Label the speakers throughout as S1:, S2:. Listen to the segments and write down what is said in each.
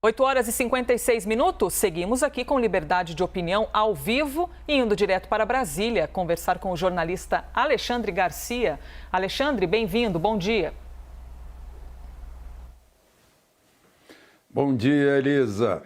S1: 8h56, seguimos aqui com Liberdade de Opinião ao vivo e indo direto para Brasília, conversar com o jornalista Alexandre Garcia. Alexandre, bem-vindo, bom dia.
S2: Bom dia, Elisa.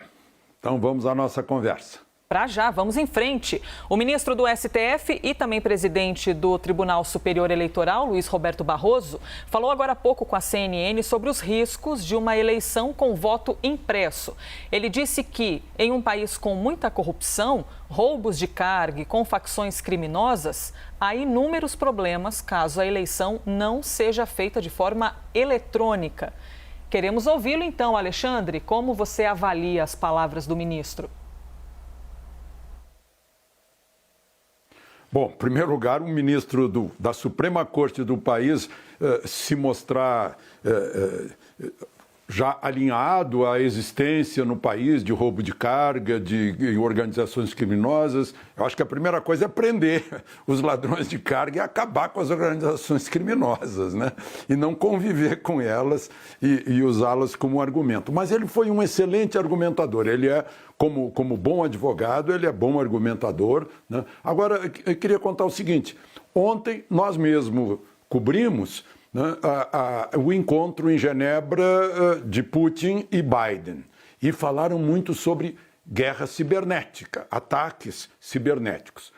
S2: Então vamos à nossa conversa.
S1: Para já, vamos em frente. O ministro do STF e também presidente do Tribunal Superior Eleitoral, Luiz Roberto Barroso, falou agora há pouco com a CNN sobre os riscos de uma eleição com voto impresso. Ele disse que, em um país com muita corrupção, roubos de carga e com facções criminosas, há inúmeros problemas caso a eleição não seja feita de forma eletrônica. Queremos ouvi-lo então, Alexandre. Como você avalia as palavras do ministro?
S2: Bom, em primeiro lugar, um ministro da Suprema Corte do país se mostrar já alinhado à existência no país de roubo de carga, de organizações criminosas. Eu acho que a primeira coisa é prender os ladrões de carga e acabar com as organizações criminosas, né? E não conviver com elas e usá-las como argumento. Mas ele foi um excelente argumentador. Ele é, como bom advogado, ele é bom argumentador, né? Agora, eu queria contar o seguinte. Ontem, nós mesmos cobrimos, né, o encontro em Genebra de Putin e Biden. E falaram muito sobre guerra cibernética, ataques cibernéticos.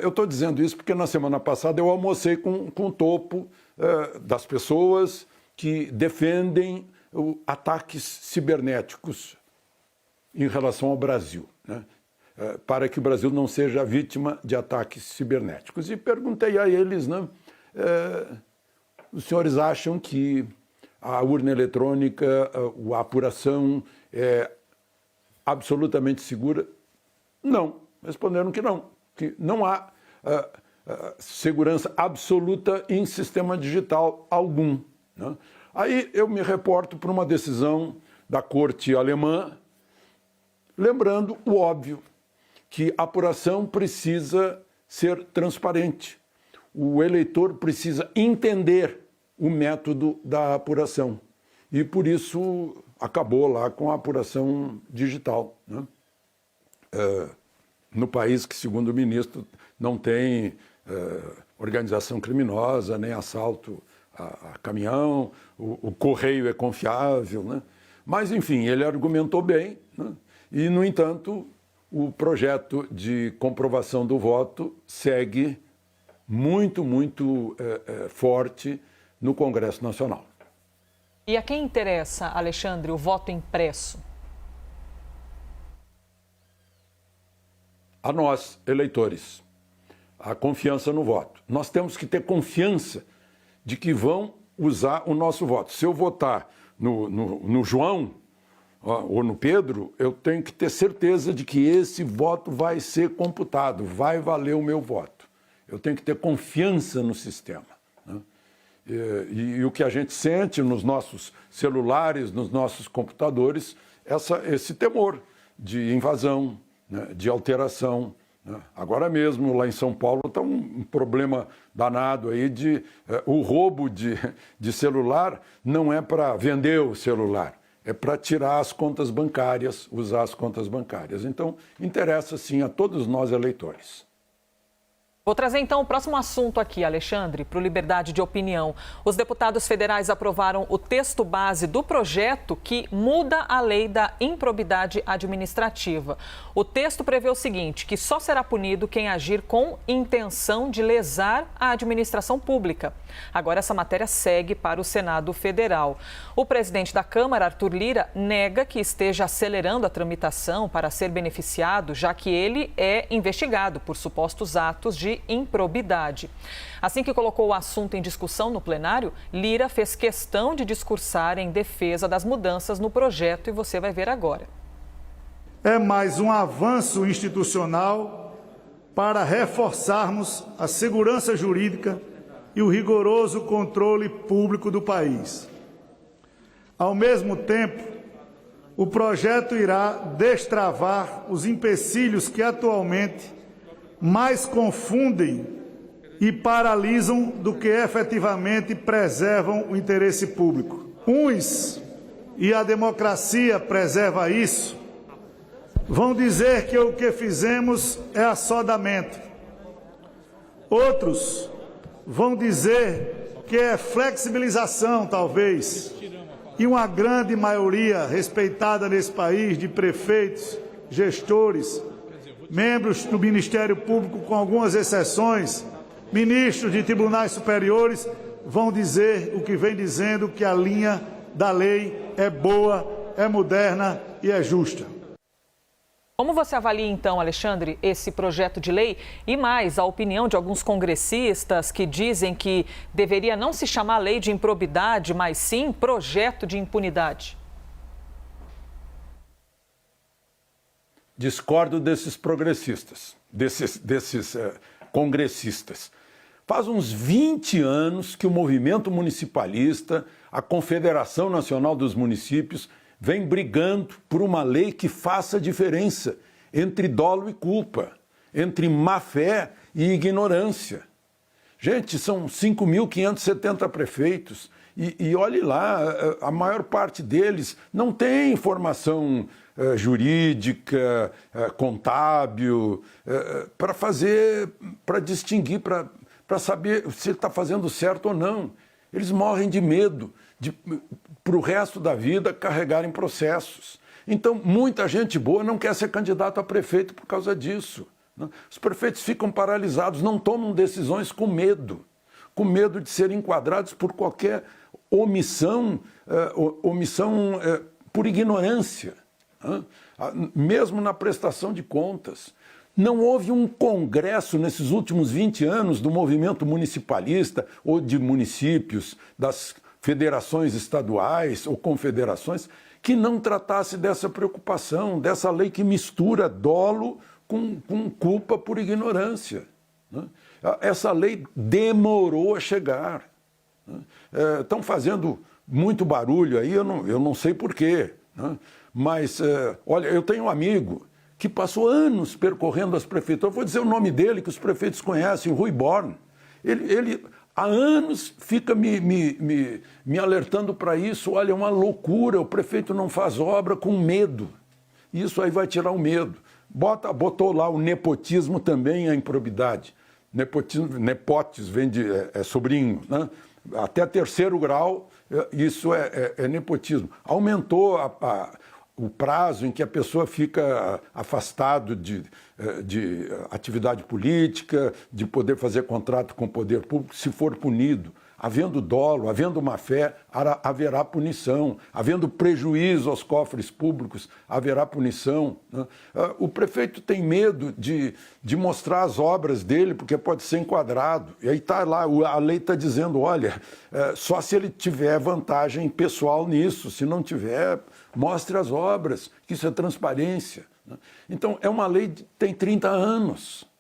S2: Eu estou dizendo isso porque na semana passada eu almocei com o topo das pessoas que defendem ataques cibernéticos em relação ao Brasil, né, para que o Brasil não seja vítima de ataques cibernéticos. E perguntei a eles, né, os senhores acham que a urna eletrônica, a apuração é absolutamente segura? Não. Responderam que não há segurança absoluta em sistema digital algum, né? Aí eu me reporto para uma decisão da corte alemã, lembrando o óbvio, que a apuração precisa ser transparente. O eleitor precisa entender o método da apuração. E por isso acabou lá com a apuração digital, né? No país que, segundo o ministro, não tem organização criminosa, nem assalto a caminhão, o correio é confiável, né? Mas, enfim, ele argumentou bem, né? E, no entanto, o projeto de comprovação do voto segue muito forte no Congresso Nacional.
S1: E a quem interessa, Alexandre, o voto impresso?
S2: A nós, eleitores, a confiança no voto. Nós temos que ter confiança de que vão usar o nosso voto. Se eu votar no João ou no Pedro, eu tenho que ter certeza de que esse voto vai ser computado, vai valer o meu voto. Eu tenho que ter confiança no sistema, né? E o que a gente sente nos nossos celulares, nos nossos computadores, esse temor de invasão, né, de alteração, né? Agora mesmo, lá em São Paulo, está um problema danado aí o roubo de celular não é para vender o celular, é para tirar as contas bancárias, usar as contas bancárias. Então, interessa sim a todos nós eleitores.
S1: Vou trazer então o próximo assunto aqui, Alexandre, para o Liberdade de Opinião. Os deputados federais aprovaram o texto base do projeto que muda a lei da improbidade administrativa. O texto prevê o seguinte, que só será punido quem agir com intenção de lesar a administração pública. Agora essa matéria segue para o Senado Federal. O presidente da Câmara, Arthur Lira, nega que esteja acelerando a tramitação para ser beneficiado, já que ele é investigado por supostos atos de improbidade. Assim que colocou o assunto em discussão no plenário, Lira fez questão de discursar em defesa das mudanças no projeto e você vai ver agora.
S3: É mais um avanço institucional para reforçarmos a segurança jurídica e o rigoroso controle público do país. Ao mesmo tempo, o projeto irá destravar os empecilhos que atualmente mais confundem e paralisam do que efetivamente preservam o interesse público. Uns e a democracia preserva isso, vão dizer que o que fizemos é assodamento. Outros vão dizer que é flexibilização, talvez. E uma grande maioria respeitada nesse país de prefeitos, gestores, membros do Ministério Público, com algumas exceções, ministros de tribunais superiores, vão dizer o que vem dizendo, que a linha da lei é boa, é moderna e é justa.
S1: Como você avalia, então, Alexandre, esse projeto de lei e mais a opinião de alguns congressistas que dizem que deveria não se chamar lei de improbidade, mas sim projeto de impunidade?
S2: Discordo desses progressistas, desses congressistas. Faz uns 20 anos que o movimento municipalista, a Confederação Nacional dos Municípios, vem brigando por uma lei que faça diferença entre dolo e culpa, entre má-fé e ignorância. Gente, são 5.570 prefeitos e olhe lá, a maior parte deles não tem formação jurídica, contábil, para distinguir, para saber se ele está fazendo certo ou não. Eles morrem de medo de, para o resto da vida, carregarem processos. Então, muita gente boa não quer ser candidato a prefeito por causa disso. Né? Os prefeitos ficam paralisados, não tomam decisões com medo de serem enquadrados por qualquer omissão por ignorância, né? Mesmo na prestação de contas. Não houve um congresso nesses últimos 20 anos do movimento municipalista ou de municípios, das federações estaduais ou confederações, que não tratasse dessa preocupação, dessa lei que mistura dolo com culpa por ignorância. Né? Essa lei demorou a chegar. Né? Estão fazendo muito barulho aí, eu não sei porquê. Né? Mas, olha, eu tenho um amigo que passou anos percorrendo as prefeituras. Eu vou dizer o nome dele, que os prefeitos conhecem, o Rui Born. Ele há anos fica me alertando para isso. Olha, é uma loucura, o prefeito não faz obra com medo. Isso aí vai tirar o medo. Botou lá o nepotismo também, a improbidade. Nepotes vem de sobrinho, né? Até 3º grau, isso é nepotismo. Aumentou o prazo em que a pessoa fica afastado de atividade política, de poder fazer contrato com o poder público, se for punido. Havendo dolo, havendo má-fé, haverá punição. Havendo prejuízo aos cofres públicos, haverá punição. Né? O prefeito tem medo de mostrar as obras dele, porque pode ser enquadrado. E aí está lá, a lei está dizendo, olha, só se ele tiver vantagem pessoal nisso, se não tiver, mostre as obras, que isso é transparência. Né? Então, é uma lei que tem 30 anos.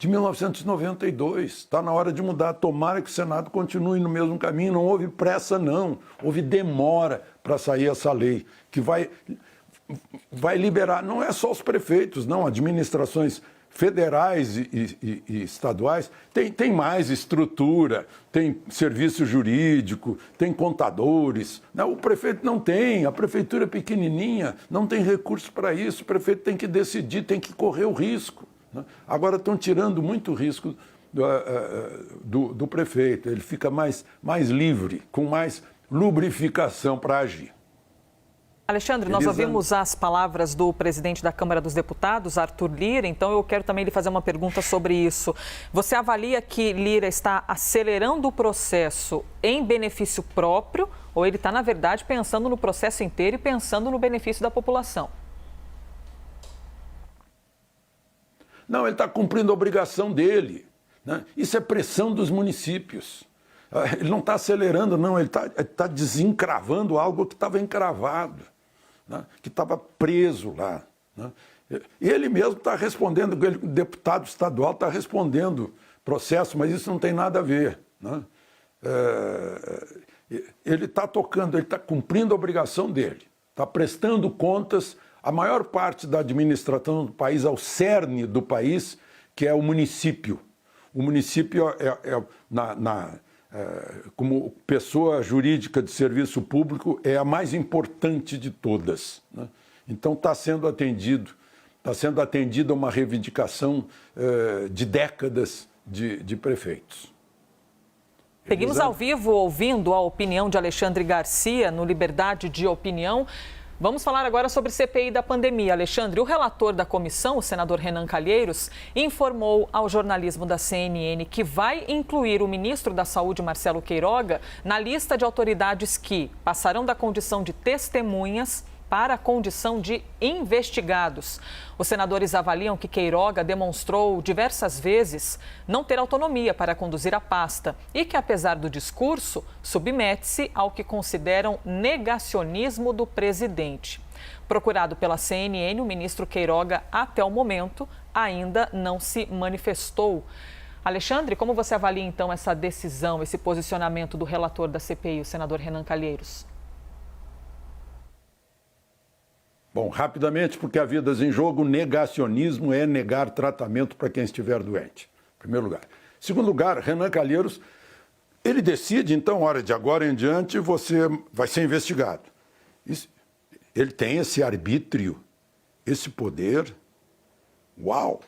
S2: De 1992, está na hora de mudar. Tomara que o Senado continue no mesmo caminho. Não houve pressa, não. Houve demora para sair essa lei, que vai liberar, não é só os prefeitos, não, administrações federais e estaduais, tem mais estrutura, tem serviço jurídico, tem contadores. Não, o prefeito não tem, a prefeitura é pequenininha, não tem recurso para isso, o prefeito tem que decidir, tem que correr o risco. Agora estão tirando muito risco do prefeito, ele fica mais livre, com mais lubrificação para agir.
S1: Alexandre, nós ouvimos as palavras do presidente da Câmara dos Deputados, Arthur Lira, então eu quero também lhe fazer uma pergunta sobre isso. Você avalia que Lira está acelerando o processo em benefício próprio ou ele está, na verdade, pensando no processo inteiro e pensando no benefício da população?
S2: Não, ele está cumprindo a obrigação dele. Né? Isso é pressão dos municípios. Ele não está acelerando, não, ele está desencravando algo que estava encravado, né? Que estava preso lá. Né? Ele mesmo está respondendo, o deputado estadual está respondendo processo, mas isso não tem nada a ver. Né? Ele está tocando, ele está cumprindo a obrigação dele, está prestando contas. A maior parte da administração do país, ao cerne do país, que é o município. O município como pessoa jurídica de serviço público, é a mais importante de todas, né? Então está sendo atendida uma reivindicação de décadas de prefeitos.
S1: Seguimos ao vivo ouvindo a opinião de Alexandre Garcia no Liberdade de Opinião. Vamos falar agora sobre CPI da pandemia. Alexandre, o relator da comissão, o senador Renan Calheiros, informou ao jornalismo da CNN que vai incluir o ministro da Saúde, Marcelo Queiroga, na lista de autoridades que passarão da condição de testemunhas para a condição de investigados. Os senadores avaliam que Queiroga demonstrou diversas vezes não ter autonomia para conduzir a pasta e que, apesar do discurso, submete-se ao que consideram negacionismo do presidente. Procurado pela CNN, o ministro Queiroga, até o momento, ainda não se manifestou. Alexandre, como você avalia então essa decisão, esse posicionamento do relator da CPI, o senador Renan Calheiros?
S2: Bom, rapidamente, porque há vidas em jogo, negacionismo é negar tratamento para quem estiver doente, em primeiro lugar. Em segundo lugar, Renan Calheiros, ele decide, então, hora de agora em diante, você vai ser investigado. Ele tem esse arbítrio, esse poder. Uau!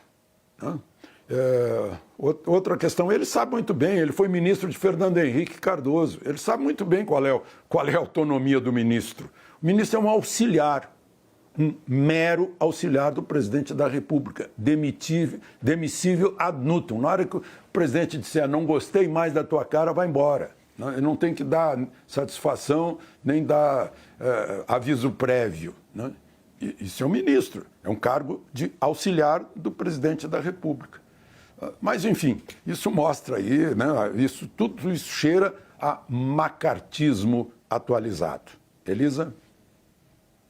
S2: Né? Outra questão, ele sabe muito bem, ele foi ministro de Fernando Henrique Cardoso, ele sabe muito bem qual é a autonomia do ministro. O ministro é um auxiliar, um mero auxiliar do presidente da República, demissível ad nutum. Na hora que o presidente disser não gostei mais da tua cara, vai embora. Ele não tem que dar satisfação nem dar aviso prévio, né? Isso é um ministro, é um cargo de auxiliar do presidente da República. Mas, enfim, isso mostra aí, né, tudo isso cheira a macartismo atualizado. Elisa?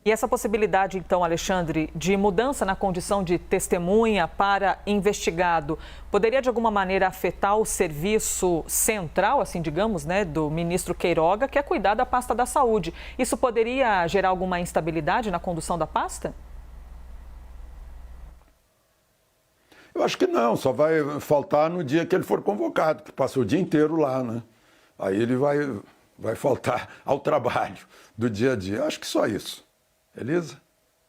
S1: E essa possibilidade, então, Alexandre, de mudança na condição de testemunha para investigado, poderia de alguma maneira afetar o serviço central, assim digamos, né, do ministro Queiroga, que é cuidar da pasta da saúde. Isso poderia gerar alguma instabilidade na condução da pasta?
S2: Eu acho que não, só vai faltar no dia que ele for convocado, que passa o dia inteiro lá, né? Aí ele vai faltar ao trabalho do dia a dia. Acho que só isso. Beleza?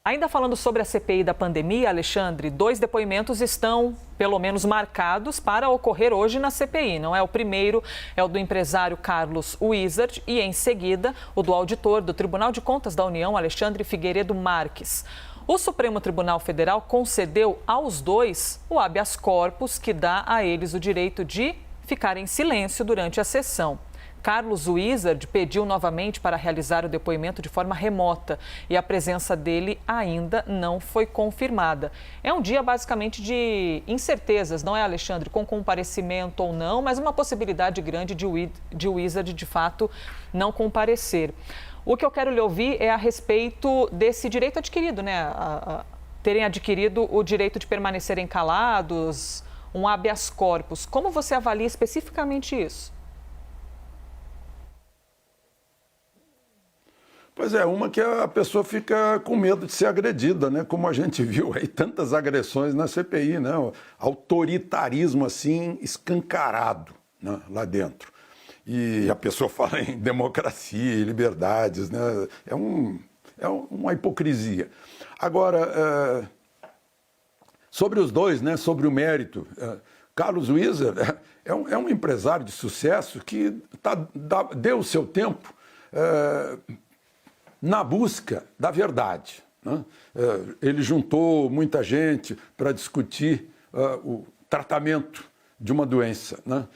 S1: Ainda falando sobre a CPI da pandemia, Alexandre, 2 depoimentos estão, pelo menos, marcados para ocorrer hoje na CPI. Não é? O primeiro é o do empresário Carlos Wizard e, em seguida, o do auditor do Tribunal de Contas da União, Alexandre Figueiredo Marques. O Supremo Tribunal Federal concedeu aos dois o habeas corpus, que dá a eles o direito de ficar em silêncio durante a sessão. Carlos Wizard pediu novamente para realizar o depoimento de forma remota e a presença dele ainda não foi confirmada. É um dia basicamente de incertezas, não é, Alexandre? Com comparecimento ou não, mas uma possibilidade grande de Wizard, de fato, não comparecer. O que eu quero lhe ouvir é a respeito desse direito adquirido, né? Terem adquirido o direito de permanecerem calados, um habeas corpus. Como você avalia especificamente isso?
S2: Pois é, uma que a pessoa fica com medo de ser agredida, né? Como a gente viu aí, tantas agressões na CPI, né? Autoritarismo assim escancarado, né? Lá dentro. E a pessoa fala em democracia e liberdades, né? É uma hipocrisia. Agora, sobre os dois, né? Sobre o mérito, Carlos Wizard é um empresário de sucesso que deu o seu tempo na busca da verdade, né? Ele juntou muita gente para discutir o tratamento de uma doença, né?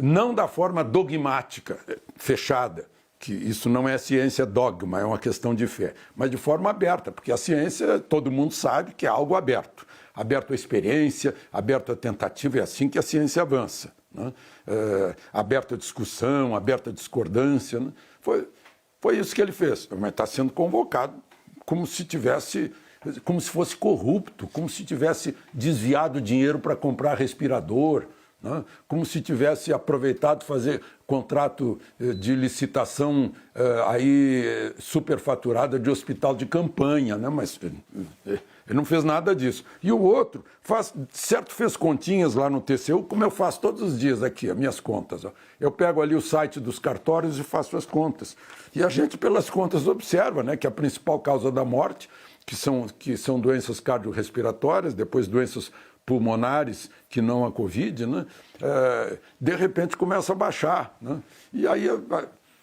S2: Não da forma dogmática, fechada, que isso não é ciência dogma, é uma questão de fé, mas de forma aberta, porque a ciência, todo mundo sabe que é algo aberto, aberto à experiência, aberto à tentativa, é assim que a ciência avança, né? Aberto à discussão, aberto à discordância, né? Foi isso que ele fez, mas está sendo convocado como se fosse corrupto, como se tivesse desviado dinheiro para comprar respirador, né? Como se tivesse aproveitado fazer contrato de licitação superfaturada de hospital de campanha, né? Mas Ele não fez nada disso. E o outro, fez continhas lá no TCU, como eu faço todos os dias aqui, as minhas contas. Ó. Eu pego ali o site dos cartórios e faço as contas. E a gente, pelas contas, observa, né, que a principal causa da morte, que são doenças cardiorrespiratórias, depois doenças pulmonares, que não a Covid, né, de repente começa a baixar. Né, e aí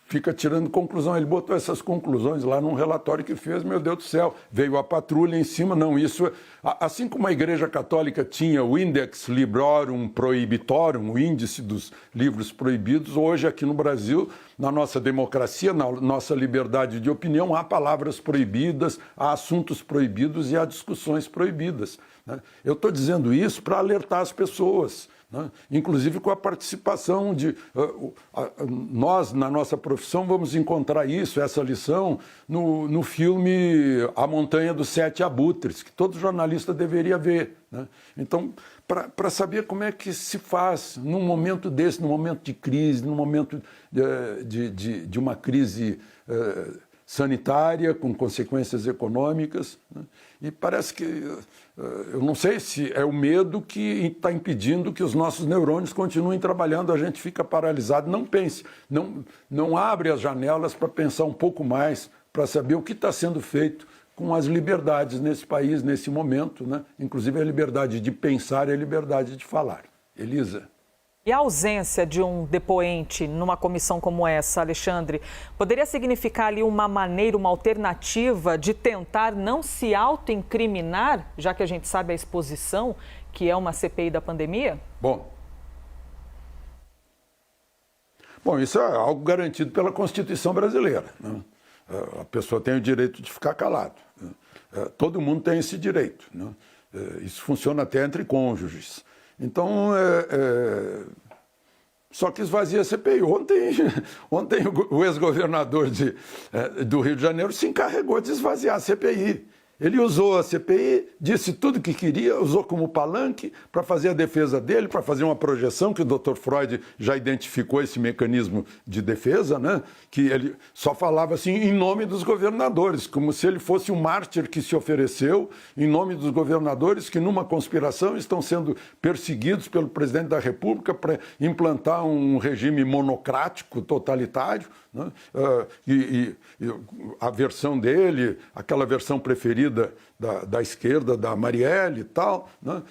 S2: fica tirando conclusão. Ele botou essas conclusões lá num relatório que fez, meu Deus do céu, veio a patrulha em cima. Não, isso, assim como a Igreja Católica tinha o Index Librorum Prohibitorum, o índice dos livros proibidos, hoje aqui no Brasil, na nossa democracia, na nossa liberdade de opinião, há palavras proibidas, há assuntos proibidos e há discussões proibidas. Né? Eu estou dizendo isso para alertar as pessoas. Né? Inclusive com a participação de... nós, na nossa profissão, vamos encontrar essa lição, no filme A Montanha dos Sete Abutres, que todo jornalista deveria ver. Né? Então, para saber como é que se faz num momento desse, num momento de crise, num momento de uma crise sanitária, com consequências econômicas. Né? E parece que, eu não sei se é o medo que está impedindo que os nossos neurônios continuem trabalhando, a gente fica paralisado. Não pense, não abre as janelas para pensar um pouco mais, para saber o que está sendo feito com as liberdades nesse país, nesse momento, né? Inclusive a liberdade de pensar e a liberdade de falar. Elisa.
S1: E a ausência de um depoente numa comissão como essa, Alexandre, poderia significar ali uma maneira, uma alternativa de tentar não se autoincriminar, já que a gente sabe a exposição que é uma CPI da pandemia?
S2: Bom, isso é algo garantido pela Constituição brasileira. Né? A pessoa tem o direito de ficar calado. Né? Todo mundo tem esse direito. Né? Isso funciona até entre cônjuges. Então, só que esvazia a CPI. Ontem o ex-governador do Rio de Janeiro se encarregou de esvaziar a CPI. Ele usou a CPI, disse tudo o que queria, usou como palanque para fazer a defesa dele, para fazer uma projeção, que o Dr. Freud já identificou esse mecanismo de defesa, né? Que ele só falava assim em nome dos governadores, como se ele fosse um mártir que se ofereceu em nome dos governadores que numa conspiração estão sendo perseguidos pelo presidente da República para implantar um regime monocrático, totalitário. Né? E a versão dele, aquela versão preferida da esquerda, da Marielle e tal, né?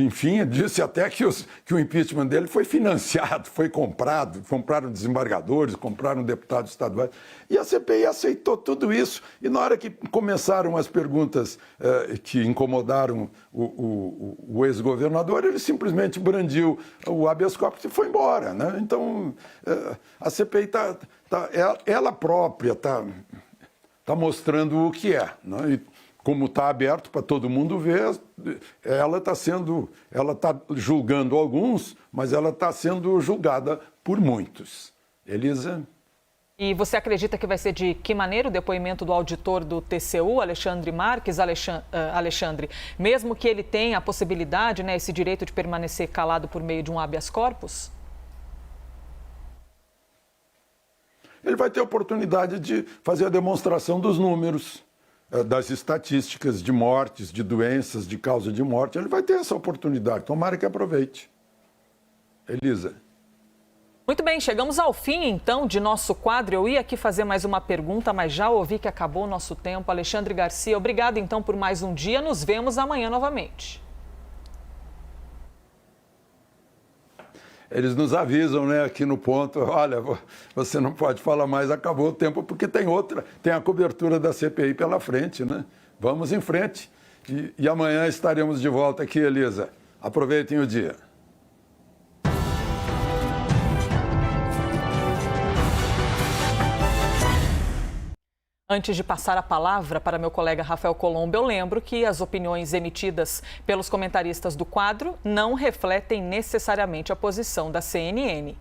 S2: Enfim, disse até que o impeachment dele foi financiado, foi comprado, compraram desembargadores, compraram deputados estaduais. E a CPI aceitou tudo isso. E na hora que começaram as perguntas que incomodaram o ex-governador, ele simplesmente brandiu o habeas corpus e foi embora. Né? Então, a CPI ela própria está mostrando o que é. Né? E como está aberto para todo mundo ver, ela está julgando alguns, mas ela está sendo julgada por muitos. Elisa?
S1: E você acredita que vai ser de que maneira o depoimento do auditor do TCU, Alexandre Marques, Alexandre, mesmo que ele tenha a possibilidade, né, esse direito de permanecer calado por meio de um habeas corpus?
S2: Ele vai ter a oportunidade de fazer a demonstração dos números, das estatísticas de mortes, de doenças, de causa de morte. Ele vai ter essa oportunidade. Tomara que aproveite. Elisa.
S1: Muito bem, chegamos ao fim, então, de nosso quadro. Eu ia aqui fazer mais uma pergunta, mas já ouvi que acabou o nosso tempo. Alexandre Garcia, obrigado, então, por mais um dia. Nos vemos amanhã novamente.
S2: Eles nos avisam, né, aqui no ponto, olha, você não pode falar mais, acabou o tempo, porque tem a cobertura da CPI pela frente, né? Vamos em frente. E amanhã estaremos de volta aqui, Elisa. Aproveitem o dia.
S1: Antes de passar a palavra para meu colega Rafael Colombo, eu lembro que as opiniões emitidas pelos comentaristas do quadro não refletem necessariamente a posição da CNN.